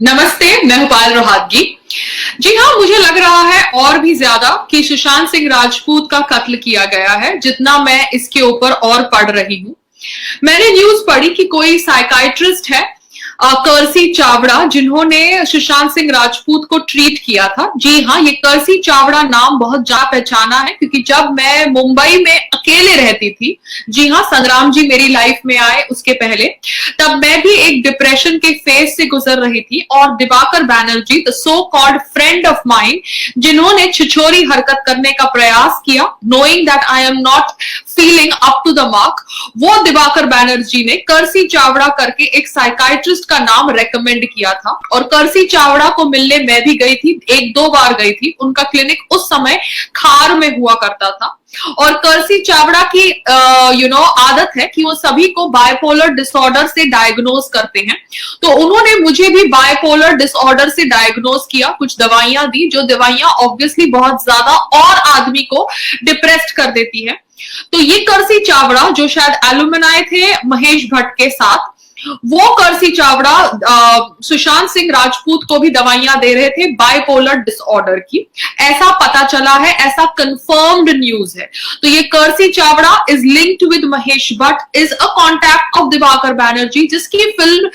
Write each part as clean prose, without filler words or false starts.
नमस्ते, मैं हूपाल रोहातगी। जी हाँ, मुझे लग रहा है और भी ज्यादा कि सुशांत सिंह राजपूत का कत्ल किया गया है, जितना मैं इसके ऊपर और पढ़ रही हूँ। मैंने न्यूज पढ़ी कि कोई साइकाइट्रिस्ट है, कर्सी चावड़ा, जिन्होंने सुशांत सिंह राजपूत को ट्रीट किया था। जी हाँ, ये कर्सी चावड़ा नाम बहुत जा पहचाना है, क्योंकि जब मैं मुंबई में अकेले रहती थी, जी हाँ, संग्राम जी मेरी लाइफ में आए उसके पहले, तब मैं भी एक डिप्रेशन के फेज से गुजर रही थी, और Diwakar Banerjee, the so called friend of mine, जिन्होंने छिछोरी हरकत करने का प्रयास किया, knowing that I am not feeling up to the mark, वो दिवाकर बैनर्जी ने कर्सी चावड़ा करके एक साइकाइट्रिस्ट का नाम रेकमेंड किया था। और कर्सी चावड़ा को मिलने मैं भी गई थी, एक दो बार गई थी। उनका क्लिनिक उस समय खार में हुआ करता था। और कर्सी चावड़ा की आदत है कि वो सभी को बायपोलर डिसऑर्डर से डायग्नोज करते हैं। तो उन्होंने मुझे भी बायपोलर डिसऑर्डर से डायग्नोज किया, कुछ दवाइयां दी, जो दवाइयां ऑब्वियसली बहुत ज्यादा और आदमी को डिप्रेस्ड कर देती है। तो ये कर्सी चावड़ा, जो शायद एलुमनाई थे महेश भट्ट के साथ, वो कर्सी चावड़ा सुशांत सिंह राजपूत को भी दवाइयां दे रहे थे बाइपोलर डिसऑर्डर की। ऐसा पता चला है, ऐसा कंफर्म्ड न्यूज है। तो ये Kersi Chavda is linked with Mahesh Bhatt, is a contact of Dibakar Banerjee, जिसकी फिल्म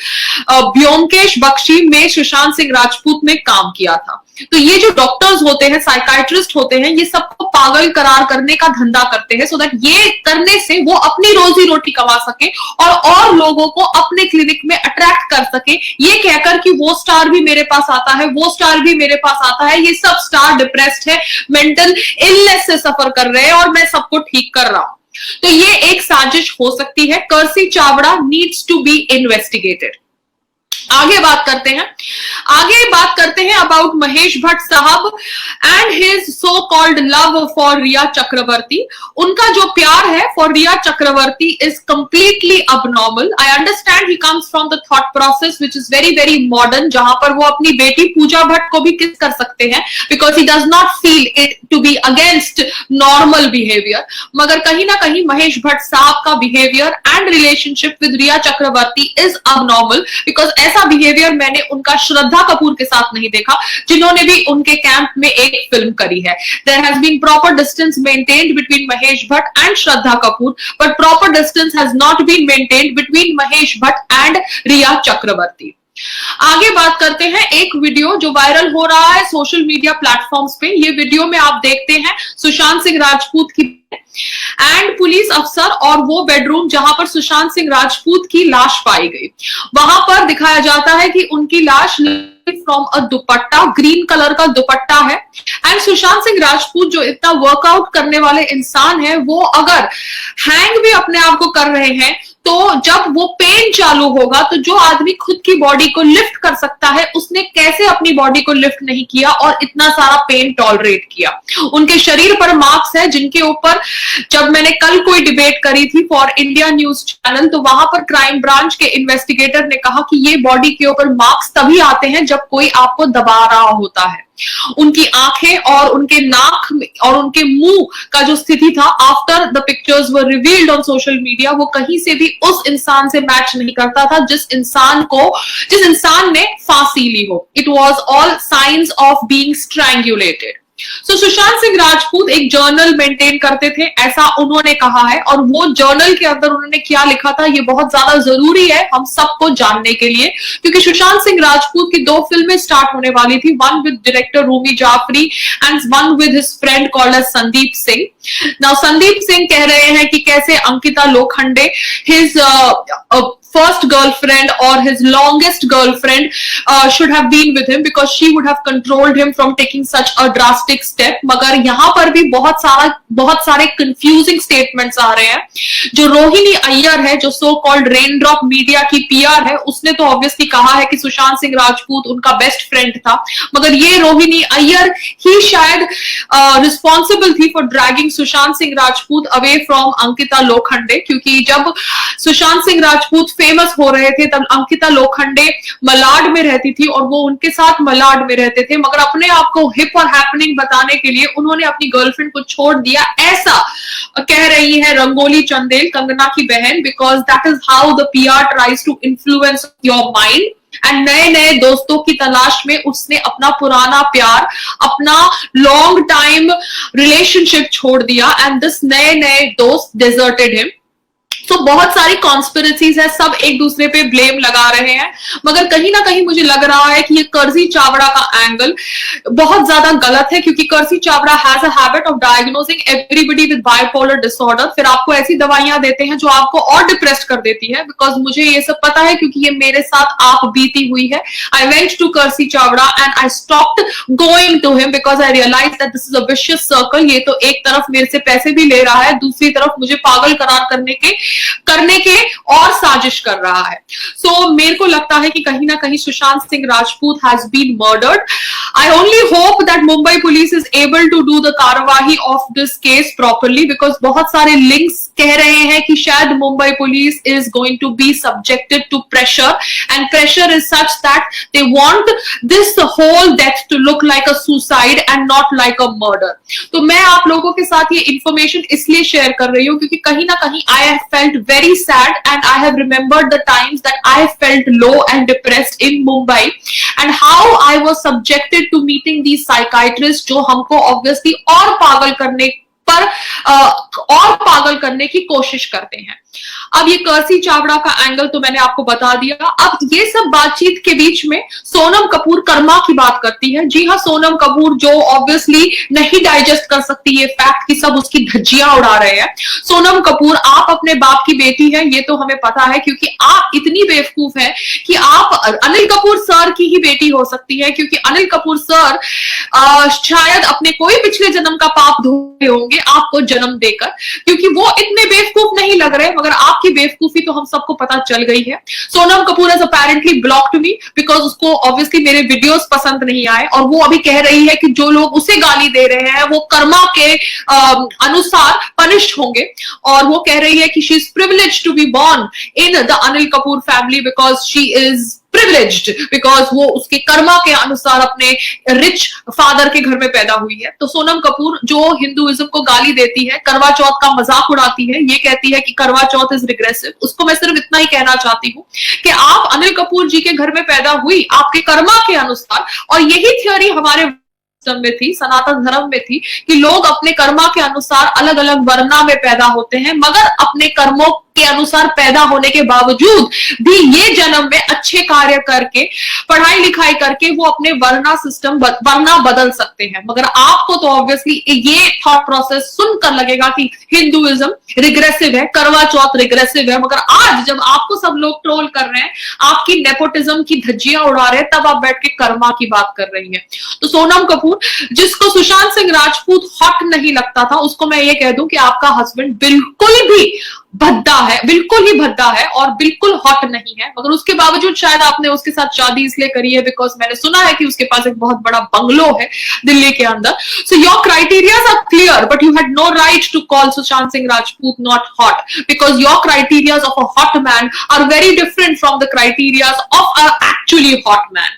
ब्योमकेश बख्शी में सुशांत सिंह राजपूत ने काम किया था। तो ये जो डॉक्टर्स होते हैं, साइकाइट्रिस्ट होते हैं, ये सबको पागल करार करने का धंधा करते हैं, सो दैट ये करने से वो अपनी रोजी रोटी कमा सके और लोगों को अपने क्लिनिक में अट्रैक्ट कर सके, ये कहकर कि वो स्टार भी मेरे पास आता है, वो स्टार भी मेरे पास आता है, ये सब स्टार डिप्रेस्ड है, मेंटल इलनेस से सफर कर रहे हैं और मैं सबको ठीक कर रहा हूं। तो ये एक साजिश हो सकती है। Kersi Chavda needs to be investigated. आगे बात करते हैं अबाउट महेश भट्ट साहब and his so called love for Rhea Chakraborty. उनका जो प्यार है for Rhea Chakraborty is completely abnormal. I understand he comes from the thought process which is very very modern, जहां पर वो अपनी बेटी पूजा भट्ट को भी किस कर सकते हैं, because he does not feel it to be against normal behaviour. मगर कहीं ना कहीं महेश भट्ट साहब का behaviour and relationship with Riya Chakraborty is abnormal, because ऐसा बिहेवियर मैंने उनका श्रद्धा कपूर के साथ नहीं देखा, जिन्होंने भी उनके कैंप में एक फिल्म करी है। There has been proper distance maintained between Mahesh Bhatt and Shraddha Kapoor, but proper distance has not been maintained between Mahesh Bhatt and Rhea Chakraborty. आगे बात करते हैं एक वीडियो जो वायरल हो रहा है सोशल मीडिया प्लेटफॉर्म्स पे। ये वीडियो में आप देखते हैं सुशांत सिंह राजपूत की एंड पुलिस अफसर और वो बेडरूम जहां पर सुशांत सिंह राजपूत की लाश पाई गई। वहां पर दिखाया जाता है कि उनकी लाश from a dupatta, green colour का दुपट्टा है। एंड सुशांत सिंह राजपूत जो इतना वर्कआउट करने वाले इंसान है, वो अगर हैंग भी अपने आप को कर रहे हैं, तो जब वो पेन चालू होगा, तो जो आदमी खुद की बॉडी को लिफ्ट कर सकता है, उसने कैसे अपनी बॉडी को लिफ्ट नहीं किया और इतना सारा पेन टॉलरेट किया। उनके शरीर पर मार्क्स है, जिनके ऊपर जब मैंने कल कोई डिबेट करी थी फॉर इंडिया न्यूज चैनल, तो वहां पर क्राइम ब्रांच के इन्वेस्टिगेटर ने कहा कि ये बॉडी के ऊपर मार्क्स तभी आते हैं जब कोई आपको दबा रहा होता है। उनकी आंखें और उनके नाक और उनके मुंह का जो स्थिति था after the pictures were revealed on social media, वो कहीं से भी उस इंसान से मैच नहीं करता था जिस इंसान ने फांसी ली हो। It was all science of being strangulated. Sushant Singh Rajput एक जर्नल मेंटेन करते थे, ऐसा उन्होंने कहा है। और वो जर्नल के अंदर उन्होंने क्या लिखा था, ये बहुत ज्यादा जरूरी है हम सबको जानने के लिए, क्योंकि सुशांत सिंह राजपूत की 2 फिल्में स्टार्ट होने वाली थी, one with director Rumi Jafri and one with his friend called as Sandeep Singh. Now Sandeep Singh कह रहे हैं कि कैसे Ankita Lokhande, his first girlfriend or his longest girlfriend should have been with him because she would have controlled him from taking such a drastic step। मगर यहां पर भी बहुत सारे confusing statements आ रहे हैं। जो रोहिणी अय्यर है, जो सो कॉल्ड रेनड्रॉप मीडिया की पीआर है, उसने तो ऑब्वियसली कहा है कि सुशांत सिंह राजपूत उनका बेस्ट फ्रेंड था, मगर ये रोहिणी अय्यर ही शायद रिस्पॉन्सिबल थी for dragging Sushant Singh Rajput away from Ankita Lokhande. क्योंकि जब सुशांत सिंह राजपूत फेमस हो रहे थे, तब अंकिता लोखंडे मलाड में रहती थी और वो उनके साथ मलाड में रहते थे, मगर अपने आप को हिप और हैपनिंग बताने के लिए उन्होंने अपनी गर्लफ्रेंड को छोड़ दिया, ऐसा कह रही है रंगोली चंदेल, कंगना की बहन, because that is how the PR tries to influence your mind and नए नए दोस्तों की तलाश में उसने अपना पुराना प्यार, अपना लॉन्ग टाइम रिलेशनशिप छोड़ दिया एंड दिस नए नए दोस्त डिजर्टेड हिम। तो बहुत सारी कॉन्स्पिरेसीज है, सब एक दूसरे पे ब्लेम लगा रहे हैं, मगर कहीं ना कहीं मुझे लग रहा है कि ये कर्जी चावड़ा का एंगल बहुत ज्यादा गलत है, क्योंकि Kersi Chavda has a habit of diagnosing everybody with bipolar disorder. फिर आपको ऐसी दवाइयां देते हैं जो आपको और डिप्रेस्ड कर देती है। बिकॉज मुझे ये सब पता है, क्योंकि ये मेरे साथ आप बीती हुई है। I went to Kersi Chavda and I stopped going to him because I realise that this is a vicious circle. ये तो एक तरफ मेरे से पैसे भी ले रहा है, दूसरी तरफ मुझे पागल करार करने के और साजिश कर रहा है। सो मेरे को लगता है कि कहीं ना कहीं Sushant Singh Rajput has been murdered. I only hope that Mumbai police is able to do the कार्यवाही of this case properly, because बहुत सारे लिंक्स कह रहे हैं कि शायद Mumbai police is going to be subjected to pressure and pressure is such that they want this whole death to look like a suicide and not like a murder. तो मैं आप लोगों के साथ ये इंफॉर्मेशन इसलिए शेयर कर रही हूं क्योंकि कहीं ना कहीं I have felt very sad and I have remembered the times that I felt low and depressed in Mumbai and how I was subjected to meeting these psychiatrists जो हमको obviously और पागल करने की कोशिश करते हैं। अब ये कर्सी चावड़ा का एंगल तो मैंने आपको बता दिया। अब ये सब बातचीत के बीच में सोनम कपूर कर्मा की बात करती है। जी हाँ, सोनम कपूर जो ऑब्वियसली नहीं डाइजेस्ट कर सकती ये फैक्ट कि सब उसकी धज्जियां उड़ा रहे हैं। सोनम कपूर, आप अपने बाप की बेटी है, ये तो हमें पता है, क्योंकि आप इतनी बेवकूफ है कि आप अनिल कपूर सर की ही बेटी हो सकती है, क्योंकि अनिल कपूर सर शायद अपने कोई पिछले जन्म का पाप धोए होंगे आपको जन्म देकर, क्योंकि वो इतने बेवकूफ नहीं लग रहे, मगर आपकी बेवकूफी तो हम सबको पता चल गई है। Sonam Kapoor has apparently blocked me because उसको ऑब्वियसली मेरे वीडियोस पसंद नहीं आए, और वो अभी कह रही है कि जो लोग उसे गाली दे रहे हैं वो कर्मा के अनुसार पनिश होंगे, और वो कह रही है कि she is privileged to be born in the Anil Kapoor family because she is privileged because वो उसके कर्मा के अनुसार अपने रिच फादर के घर में पैदा हुई है। तो सोनम कपूर जो हिंदुइज्म को गाली देती है, करवा चौथ का मजाक उड़ाती है, ये कहती है कि करवा चौथ इज रिग्रेसिव, उसको मैं सिर्फ इतना ही कहना चाहती हूँ कि आप अनिल कपूर जी के घर में पैदा हुई आपके कर्मा के अनुसार, और यही थ्योरी हमारे में थी, सनातन धर्म में थी, कि लोग अपने कर्मा के अनुसार अलग अलग वर्णा में पैदा होते हैं, मगर अपने कर्मों के अनुसार पैदा होने के बावजूद भी ये जन्म में अच्छे कार्य करके, पढ़ाई लिखाई करके वो अपने वर्णा बदल सकते हैं। मगर आपको तो ऑब्वियसली ये थॉट प्रोसेस सुनकर लगेगा कि हिंदुइज्म रिग्रेसिव है, करवा चौथ रिग्रेसिव है, मगर आज जब आपको सब लोग ट्रोल कर रहे हैं, आपकी नेपोटिज्म की धज्जियां उड़ा रहे हैं, तब आप बैठ के कर्मा की बात कर रही हैं। तो सोनम कपूर, जिसको सुशांत सिंह राजपूत हॉट नहीं लगता था, उसको मैं ये कह दूं कि आपका हस्बैंड बिल्कुल भी भद्दा है, बिल्कुल ही भद्दा है और बिल्कुल हॉट नहीं है, मगर उसके बावजूद शायद आपने उसके साथ शादी इसलिए करी है बिकॉज मैंने सुना है कि उसके पास एक बहुत बड़ा बंगलो है दिल्ली के अंदर। So your criterias are clear but you had no right to call Sushant Singh Rajput not hot because your criterias of a hot man are very different from the criterias of a actually hot man.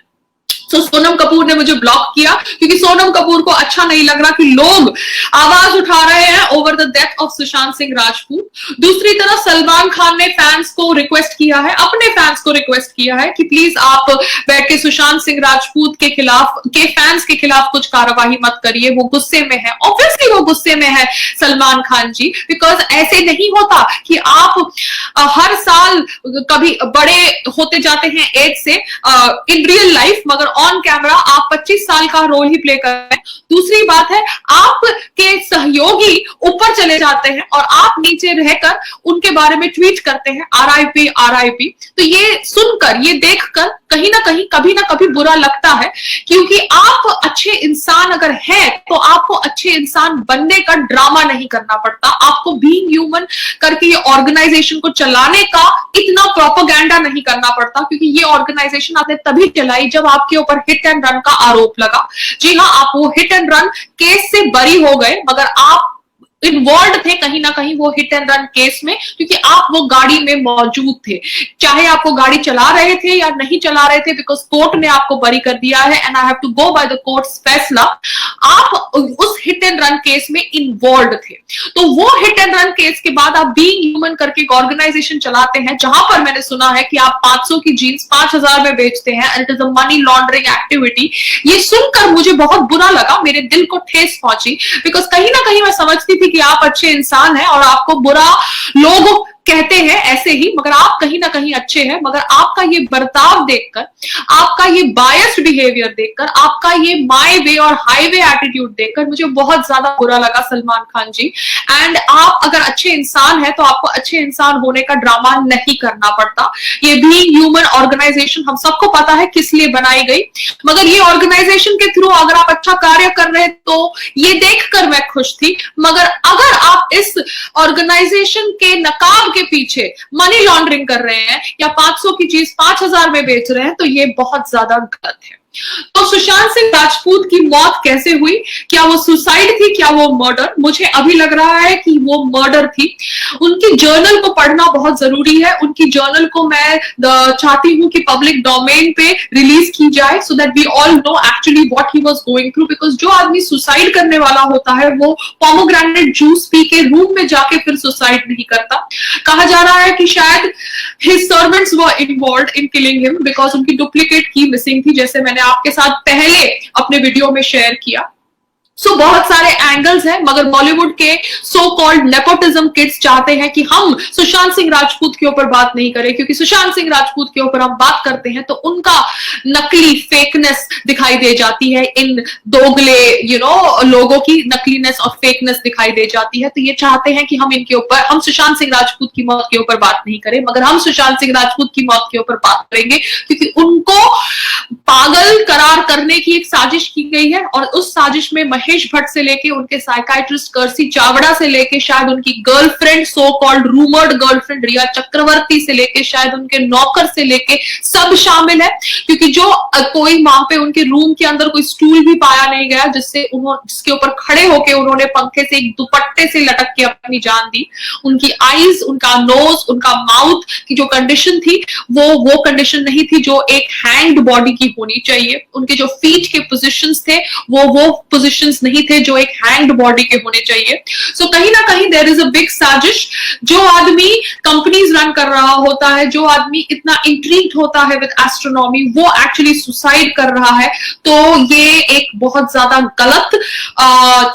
तो सोनम कपूर ने मुझे block किया क्योंकि सोनम कपूर को अच्छा नहीं लग रहा कि लोग आवाज उठा रहे हैं over the death of Sushant Singh Rajput. दूसरी तरफ सलमान खान ने फैंस को रिक्वेस्ट किया है, अपने फैंस को रिक्वेस्ट किया है कि प्लीज आप बैठ के सुशांत सिंह राजपूत के फैंस के खिलाफ कुछ कार्यवाही मत करिए, वो गुस्से में है। ऑब्वियसली वो गुस्से में है सलमान खान जी, बिकॉज ऐसे नहीं होता कि आप हर साल कभी बड़े होते जाते हैं एज से इन रियल लाइफ, मगर ऑन कैमरा आप 25 साल का रोल ही प्ले कर रहे हैं। दूसरी बात है, आपके सहयोगी ऊपर चले जाते हैं और आप नीचे रहकर उनके बारे में ट्वीट करते हैं RIP RIP। तो ये सुनकर, ये देखकर कहीं ना कहीं कभी ना कभी बुरा लगता है, क्योंकि आप अच्छे इंसान अगर हैं तो आपको अच्छे इंसान बनने का ड्रामा नहीं करना पड़ता, आपको बीइंग ह्यूमन करके ये ऑर्गेनाइजेशन को चलाने का इतना प्रोपेगेंडा नहीं करना पड़ता, क्योंकि ये ऑर्गेनाइजेशन आपने तभी चलाई जब आपके ऊपर हिट एंड रन का आरोप लगा। जी हाँ, आप वो हिट एंड रन केस से बरी हो गए, मगर आप इन्वॉल्व थे कहीं ना कहीं वो हिट एंड रन केस में, क्योंकि आप वो गाड़ी में मौजूद थे, चाहे आप वो गाड़ी चला रहे थे या नहीं चला रहे थे, बिकॉज कोर्ट ने आपको बरी कर दिया है and I have to go by the courts फैसला। आप उस हिट एंड रन केस में इन्वॉल्व थे। तो वो हिट एंड रन केस के बाद आप बीइंग ह्यूमन करके एक ऑर्गेनाइजेशन चलाते हैं, जहां पर मैंने सुना है कि आप 500 की जीन्स 5000 में बेचते हैं and it is a money laundering activity. ये सुनकर मुझे बहुत बुरा लगा, मेरे दिल को ठेस पहुंची, बिकॉज कहीं ना कहीं मैं समझती थी कि आप अच्छे इंसान हैं और आपको बुरा लोग कहते हैं ऐसे ही, मगर आप कहीं ना कहीं अच्छे हैं। मगर आपका ये बर्ताव देखकर, आपका ये बायस्ड बिहेवियर देखकर, आपका ये माय वे और हाईवे एटीट्यूड देखकर मुझे बहुत ज्यादा बुरा लगा सलमान खान जी। एंड आप अगर अच्छे इंसान हैं तो आपको अच्छे इंसान होने का ड्रामा नहीं करना पड़ता। ये भी ह्यूमन ऑर्गेनाइजेशन हम सबको पता है किस लिए बनाई गई, मगर ये ऑर्गेनाइजेशन के थ्रू अगर आप अच्छा कार्य कर रहे हैं तो ये देखकर मैं खुश थी। मगर अगर आप इस ऑर्गेनाइजेशन के नकाब के पीछे मनी लॉन्ड्रिंग कर रहे हैं या 500 की चीज 5000 में बेच रहे हैं तो ये बहुत ज्यादा गलत है। तो सुशांत सिंह राजपूत की मौत कैसे हुई? क्या वो सुसाइड थी, क्या वो मर्डर? मुझे अभी लग रहा है कि वो मर्डर थी। उनकी जर्नल को पढ़ना बहुत जरूरी है। उनकी जर्नल को मैं चाहती हूं कि पब्लिक डोमेन पे रिलीज की जाए, so that we all know actually what he was going through. Because जो आदमी सुसाइड करने वाला होता है वो पोमोग्रेनेट जूस पी के रूम में जाके फिर सुसाइड नहीं करता। कहा जा रहा है कि शायद his servants were involved in killing him, because उनकी डुप्लीकेट की मिसिंग थी, जैसे मैंने आपके साथ पहले अपने वीडियो में शेयर किया। सो बहुत सारे एंगल्स हैं, मगर बॉलीवुड के सो कॉल्ड नेपोटिज्म किड्स चाहते हैं कि हम सुशांत सिंह राजपूत के ऊपर बात नहीं करें, क्योंकि सुशांत सिंह राजपूत के ऊपर हम बात करते हैं तो उनका नकली फेकनेस दिखाई दे जाती है, इन दोगले लोगों की नकलीनेस और फेकनेस दिखाई दे जाती है। तो ये चाहते हैं कि हम इनके ऊपर, हम सुशांत सिंह राजपूत की मौत के ऊपर बात नहीं करें, मगर हम सुशांत सिंह राजपूत की मौत के ऊपर बात करेंगे, क्योंकि उनको पागल करार करने की एक साजिश की गई है। और उस साजिश में महेश भट्ट से लेके उनके साइकाइट्रिस्ट कर्सी चावड़ा से लेके शायद उनकी girlfriend, so called rumoured girlfriend Rhea Chakraborty से लेके शायद उनके नौकर से लेके सब शामिल है। क्योंकि जो कोई वहां पे उनके रूम के अंदर कोई स्टूल भी पाया नहीं गया जिसके ऊपर खड़े होके उन्होंने पंखे से एक दुपट्टे से लटक के अपनी जान दी। उनकी आईज, उनका नोज, उनका माउथ की जो कंडीशन थी वो कंडीशन नहीं थी जो एक हैंग्ड बॉडी की होनी चाहिए। उनके जो फीट के पोजिशंस थे वो पोजिशंस नहीं थे जो एक हैंग्ड बॉडी के होने चाहिए। सो कहीं ना कहीं देयर इज अ बिग साजिश। जो आदमी कंपनीज रन कर रहा होता है, जो आदमी इतना इंट्रीग्ड होता है विद एस्ट्रोनॉमी, वो एक्चुअली सुसाइड कर रहा है। तो ये एक बहुत ज्यादा गलत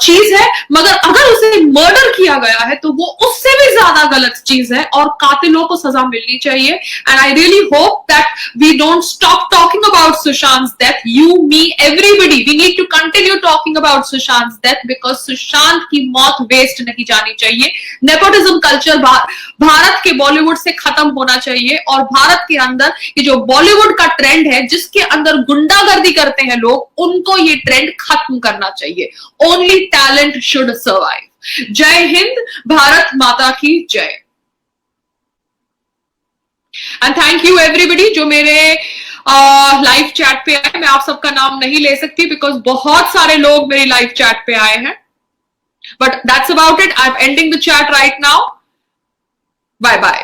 चीज है। मगर अगर उसे मर्डर किया गया है तो वो उससे भी ज्यादा गलत चीज है और कातिलों को सजा मिलनी चाहिए। And I really hope that we don't stop talking about Sushant death. You, me, everybody, we need to continue talking about Sushant death, because Sushant की मौत वेस्ट नहीं जानी चाहिए। नेपोटिज्म कल्चर भारत के बॉलीवुड से खत्म होना चाहिए और भारत के अंदर ये जो बॉलीवुड का ट्रेंड है जिसके अंदर गुंडागर्दी करते हैं लोग, उनको ये ट्रेंड खत्म करना चाहिए। Only talent should survive. जय हिंद, भारत माता की जय। एंड थैंक यू एवरीबडी जो मेरे लाइव चैट पे आए। मैं आप सबका नाम नहीं ले सकती बिकॉज बहुत सारे लोग मेरी लाइव चैट पे आए हैं, but that's about it. I am ending the chat right now. Bye bye.